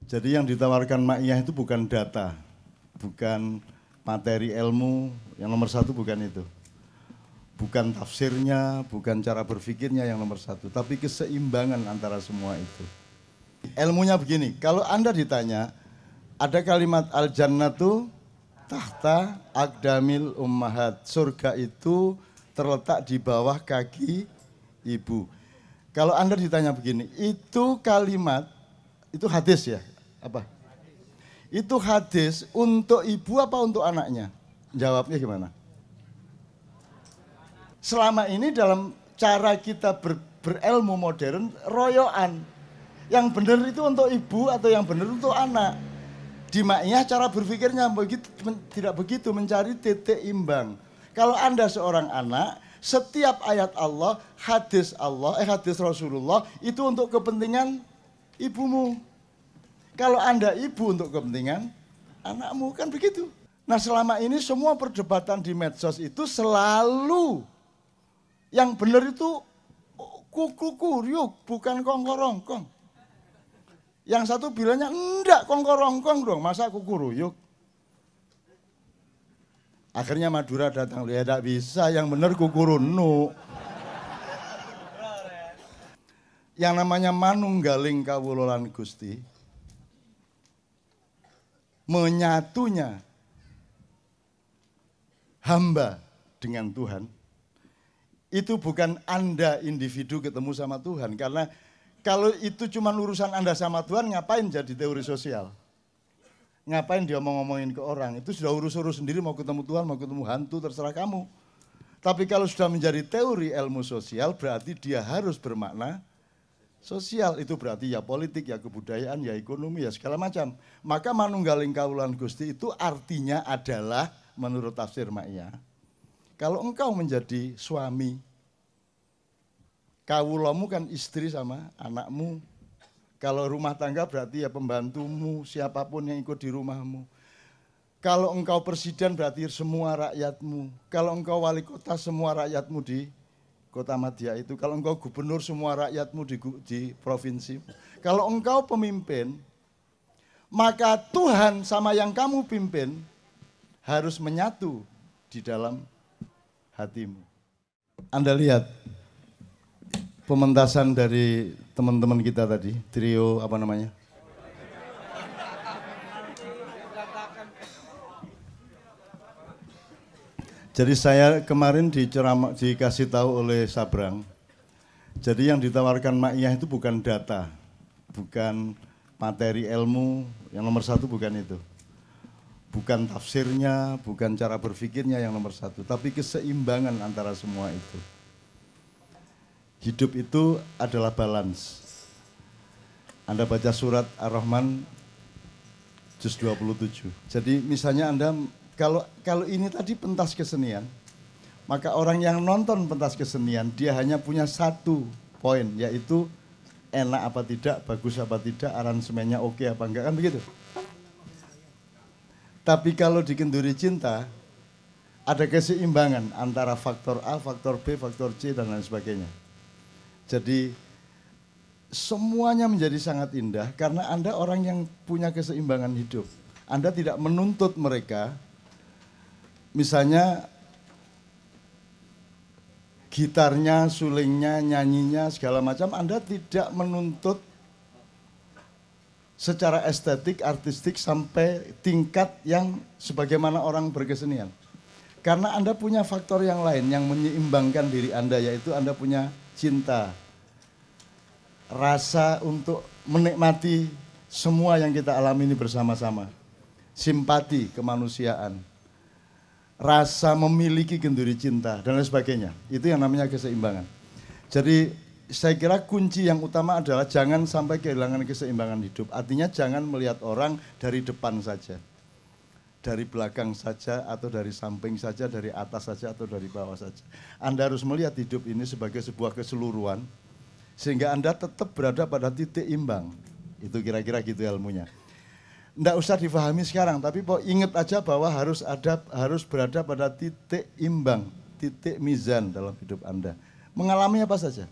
Jadi yang ditawarkan Ma'iyah itu bukan data, bukan materi ilmu, yang nomor satu bukan itu. Bukan tafsirnya, bukan cara berpikirnya yang nomor satu, tapi keseimbangan antara semua itu. Ilmunya begini, kalau Anda ditanya, ada kalimat al-jannatu tahta aqdamil ummahat. Surga itu terletak di bawah kaki ibu. Kalau Anda ditanya begini, itu kalimat, itu hadis ya? Apa? Itu hadis untuk ibu apa untuk anaknya? Jawabnya gimana? Selama ini dalam cara kita berilmu modern, royoan. Yang benar itu untuk ibu atau yang benar untuk anak. Di Ma'iyah cara berpikirnya tidak begitu, mencari titik imbang. Kalau Anda seorang anak, setiap ayat Allah, hadis Rasulullah itu untuk kepentingan ibumu. Kalau Anda ibu untuk kepentingan anakmu, kan begitu. Nah selama ini semua perdebatan di medsos itu selalu yang benar itu kuku-kuriuk, bukan kongkorongkong. Yang satu bilangnya, enggak kongkorongkong dong, masa kukuruyuk. Akhirnya Madura datang, ya enggak bisa, yang benar kukurunu. Yang namanya manunggaling kawulolan Gusti, menyatunya hamba dengan Tuhan, itu bukan Anda individu ketemu sama Tuhan. Karena kalau itu cuma urusan Anda sama Tuhan, ngapain jadi teori sosial? Ngapain dia ngomongin ke orang? Itu sudah urus-urus sendiri, mau ketemu Tuhan, mau ketemu hantu, terserah kamu. Tapi kalau sudah menjadi teori ilmu sosial, berarti dia harus bermakna sosial. Itu berarti ya politik, ya kebudayaan, ya ekonomi, ya segala macam. Maka manunggaling kawulan Gusti itu artinya adalah, menurut tafsir Ma'iyah, kalau engkau menjadi suami, kawulamu kan istri sama anakmu. Kalau rumah tangga berarti ya pembantumu, siapapun yang ikut di rumahmu. Kalau engkau presiden berarti semua rakyatmu. Kalau engkau wali kota, semua rakyatmu di Kota Madya itu. Kalau engkau gubernur, semua rakyatmu di provinsi. Kalau engkau pemimpin, maka Tuhan sama yang kamu pimpin harus menyatu di dalam hatimu. Anda lihat pementasan dari teman-teman kita tadi, trio apa namanya? Jadi saya kemarin dikasih tahu oleh Sabrang, jadi yang ditawarkan Ma'iyah itu bukan data, bukan materi ilmu, yang nomor satu bukan itu. Bukan tafsirnya, bukan cara berpikirnya yang nomor satu, tapi keseimbangan antara semua itu. Hidup itu adalah balance. Anda baca surat Ar-Rahman juz 27. Jadi misalnya Anda, kalau ini tadi pentas kesenian, maka orang yang nonton pentas kesenian, dia hanya punya satu poin, yaitu enak apa tidak, bagus apa tidak, aransemennya oke apa enggak, kan begitu. Tapi kalau di Kenduri Cinta, ada keseimbangan antara faktor A, faktor B, faktor C, dan lain sebagainya. Jadi semuanya menjadi sangat indah karena Anda orang yang punya keseimbangan hidup. Anda tidak menuntut mereka, misalnya gitarnya, sulingnya, nyanyinya, segala macam, Anda tidak menuntut secara estetik, artistik sampai tingkat yang sebagaimana orang berkesenian. Karena Anda punya faktor yang lain yang menyeimbangkan diri Anda, yaitu Anda punya cinta, rasa untuk menikmati semua yang kita alami ini bersama-sama, simpati, kemanusiaan, rasa memiliki kenduri cinta, dan lain sebagainya. Itu yang namanya keseimbangan. Jadi saya kira kunci yang utama adalah jangan sampai kehilangan keseimbangan hidup. Artinya jangan melihat orang dari depan saja, dari belakang saja, atau dari samping saja, dari atas saja, atau dari bawah saja. Anda harus melihat hidup ini sebagai sebuah keseluruhan, sehingga Anda tetap berada pada titik imbang. Itu kira-kira gitu ilmunya. Nggak usah difahami sekarang, tapi ingat aja bahwa harus berada pada titik imbang, titik mizan dalam hidup Anda. Mengalami apa saja.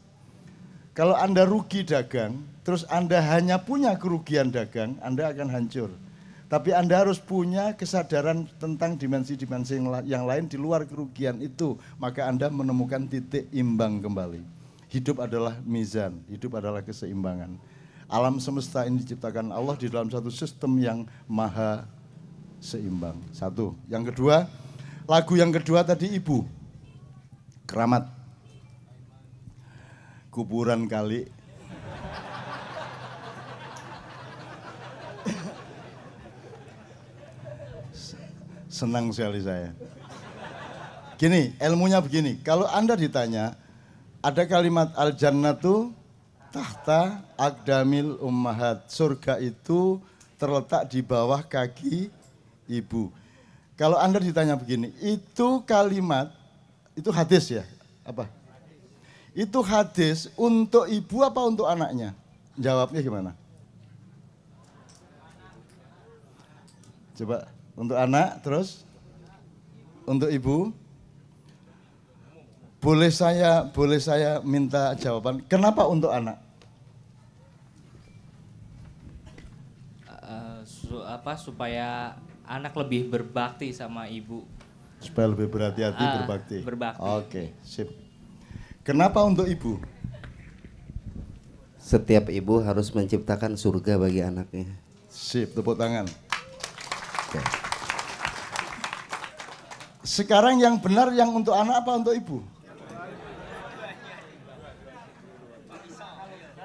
Kalau Anda rugi dagang, terus Anda hanya punya kerugian dagang, Anda akan hancur. Tapi Anda harus punya kesadaran tentang dimensi-dimensi yang lain di luar kerugian itu. Maka Anda menemukan titik imbang kembali. Hidup adalah mizan, hidup adalah keseimbangan. Alam semesta ini diciptakan Allah di dalam satu sistem yang maha seimbang. Satu. Yang kedua, lagu yang kedua tadi Ibu. Keramat. Kuburan kali. Senang sekali saya. Gini, ilmunya begini. Kalau Anda ditanya, ada kalimat al-jannatu tahta aqdamil ummahat. Surga itu terletak di bawah kaki ibu. Kalau Anda ditanya begini, itu kalimat, itu hadis ya? Apa? Itu hadis untuk ibu apa untuk anaknya? Jawabnya gimana? Coba, untuk anak, terus? Untuk ibu? Boleh saya minta jawaban, kenapa untuk anak? Supaya anak lebih berbakti sama ibu. Supaya lebih berhati-hati berbakti? Berbakti. Oke, sip. Kenapa untuk ibu? Setiap ibu harus menciptakan surga bagi anaknya. Sip, tepuk tangan. Oke. Sekarang yang benar yang untuk anak apa untuk ibu?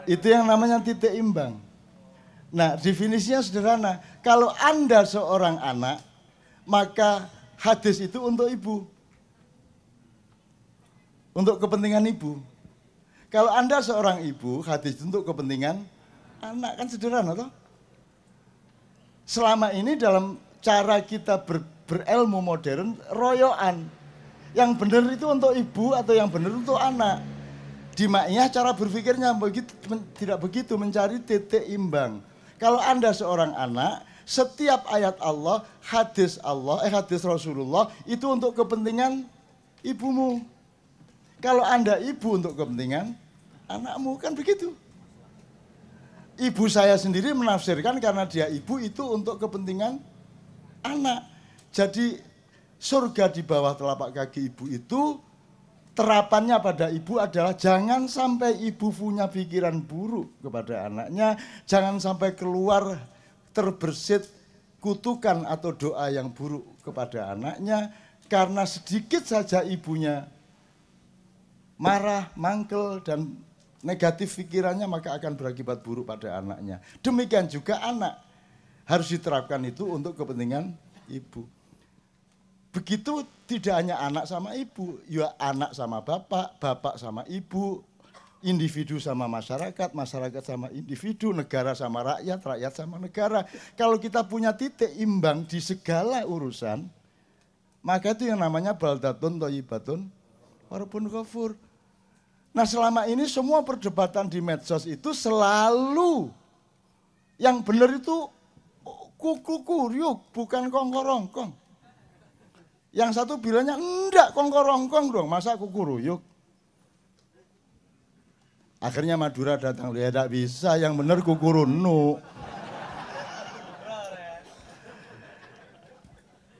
Itu yang namanya titik imbang. Nah, definisinya sederhana. Kalau Anda seorang anak, maka hadis itu untuk ibu. Untuk kepentingan ibu. Kalau Anda seorang ibu, hadis itu untuk kepentingan anak. Kan sederhana toh? Selama ini dalam cara kita berilmu modern, royoan. Yang benar itu untuk ibu atau yang benar untuk anak. Di Ma'iyah cara berpikirnya tidak begitu, mencari titik imbang. Kalau Anda seorang anak, setiap ayat Allah, hadis Rasulullah itu untuk kepentingan ibumu. Kalau Anda ibu untuk kepentingan anakmu, kan begitu. Ibu saya sendiri menafsirkan karena dia ibu itu untuk kepentingan anak. Jadi surga di bawah telapak kaki ibu itu terapannya pada ibu adalah jangan sampai ibu punya pikiran buruk kepada anaknya, jangan sampai keluar terbersit kutukan atau doa yang buruk kepada anaknya, karena sedikit saja ibunya marah, mangkel, dan negatif pikirannya maka akan berakibat buruk pada anaknya. Demikian juga anak harus diterapkan itu untuk kepentingan ibu. Begitu tidak hanya anak sama ibu, ya anak sama bapak, bapak sama ibu, individu sama masyarakat, masyarakat sama individu, negara sama rakyat, rakyat sama negara. Kalau kita punya titik imbang di segala urusan, maka itu yang namanya baldatun thayyibatun warabbun ghafur. Nah, selama ini semua perdebatan di medsos itu selalu yang benar itu kuku kuryuk, bukan kongkorongkong. Yang satu bilangnya enggak kongkorongkong dong, masa kuku ruyuk. Akhirnya Madura datang, ya tidak bisa, yang benar kuku runuk.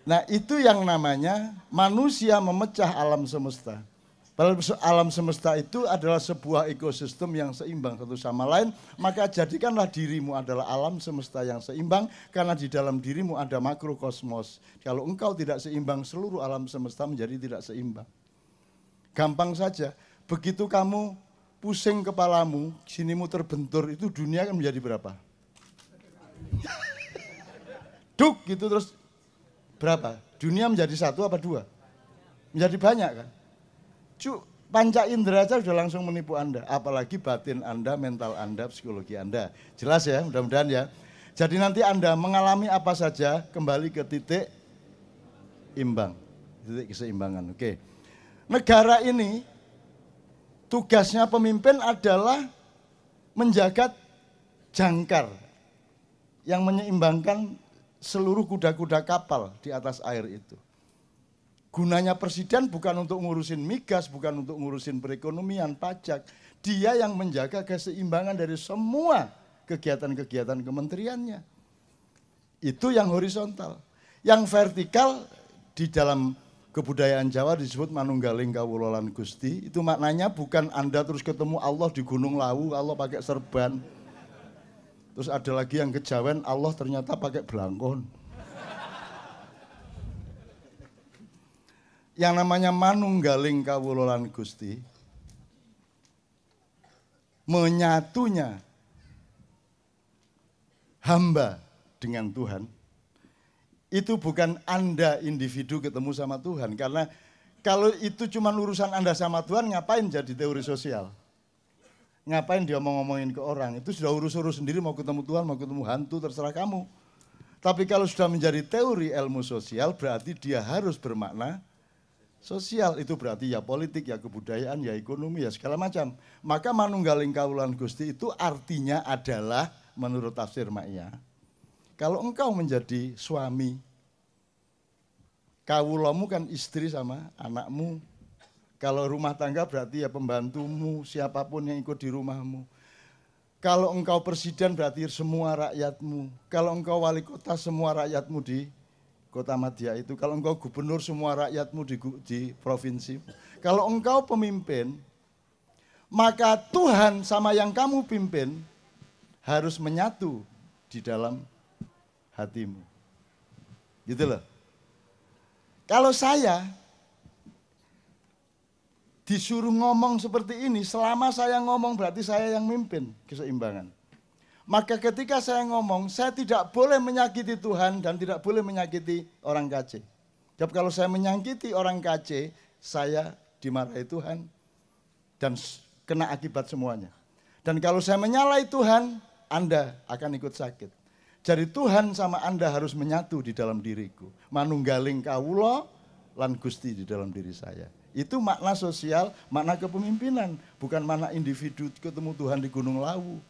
Nah, itu yang namanya manusia memecah alam semesta. Padahal alam semesta itu adalah sebuah ekosistem yang seimbang satu sama lain, maka jadikanlah dirimu adalah alam semesta yang seimbang, karena di dalam dirimu ada makrokosmos. Kalau engkau tidak seimbang, seluruh alam semesta menjadi tidak seimbang. Gampang saja, begitu kamu pusing kepalamu, sinimu terbentur, itu dunia kan menjadi berapa? Duk gitu terus berapa? Dunia menjadi satu apa dua? Menjadi banyak kan? Panca indera saja sudah langsung menipu Anda, apalagi batin Anda, mental Anda, psikologi Anda. Jelas ya, mudah-mudahan ya. Jadi nanti Anda mengalami apa saja, kembali ke titik imbang, titik keseimbangan. Oke. Negara ini, tugasnya pemimpin adalah menjaga jangkar yang menyeimbangkan seluruh kuda-kuda kapal di atas air itu. Gunanya presiden bukan untuk ngurusin migas, bukan untuk ngurusin perekonomian, pajak. Dia yang menjaga keseimbangan dari semua kegiatan-kegiatan kementeriannya. Itu yang horizontal. Yang vertikal di dalam kebudayaan Jawa disebut manunggaling kawula lan Gusti. Itu maknanya bukan Anda terus ketemu Allah di Gunung Lawu, Allah pakai serban. Terus ada lagi yang kejawen, Allah ternyata pakai belangkon. Yang namanya manunggaling kawula lan Gusti, menyatunya hamba dengan Tuhan, itu bukan Anda individu ketemu sama Tuhan. Karena kalau itu cuma urusan Anda sama Tuhan, ngapain jadi teori sosial? Ngapain dia ngomongin ke orang? Itu sudah urus-urus sendiri, mau ketemu Tuhan, mau ketemu hantu, terserah kamu. Tapi kalau sudah menjadi teori ilmu sosial, berarti dia harus bermakna sosial. Itu berarti ya politik, ya kebudayaan, ya ekonomi, ya segala macam. Maka manunggaling kawula lan Gusti itu artinya adalah, menurut tafsir Ma'iyah, kalau engkau menjadi suami, kawulamu kan istri sama anakmu. Kalau rumah tangga berarti ya pembantumu, siapapun yang ikut di rumahmu. Kalau engkau presiden berarti semua rakyatmu. Kalau engkau wali kota, semua rakyatmu di Kota Madya itu. Kalau engkau gubernur, semua rakyatmu di provinsi. Kalau engkau pemimpin, maka Tuhan sama yang kamu pimpin harus menyatu di dalam hatimu. Gitu loh. Kalau saya disuruh ngomong seperti ini, selama saya ngomong berarti saya yang mimpin keseimbangan. Maka ketika saya ngomong, saya tidak boleh menyakiti Tuhan dan tidak boleh menyakiti orang KC. Sebab kalau saya menyakiti orang KC, saya dimarahi Tuhan dan kena akibat semuanya. Dan kalau saya menyalahi Tuhan, Anda akan ikut sakit. Jadi Tuhan sama Anda harus menyatu di dalam diriku. Manunggaling kawula lan Gusti di dalam diri saya. Itu makna sosial, makna kepemimpinan. Bukan makna individu ketemu Tuhan di Gunung Lawu.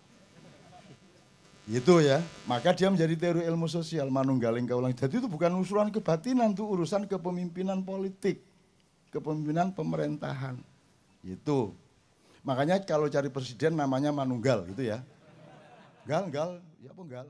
Itu ya, maka dia menjadi teori ilmu sosial, manunggaling kawula. Jadi itu bukan urusan kebatinan, itu urusan kepemimpinan politik, kepemimpinan pemerintahan. Itu. Makanya kalau cari presiden namanya manunggal gitu ya. Gal, ya penggal.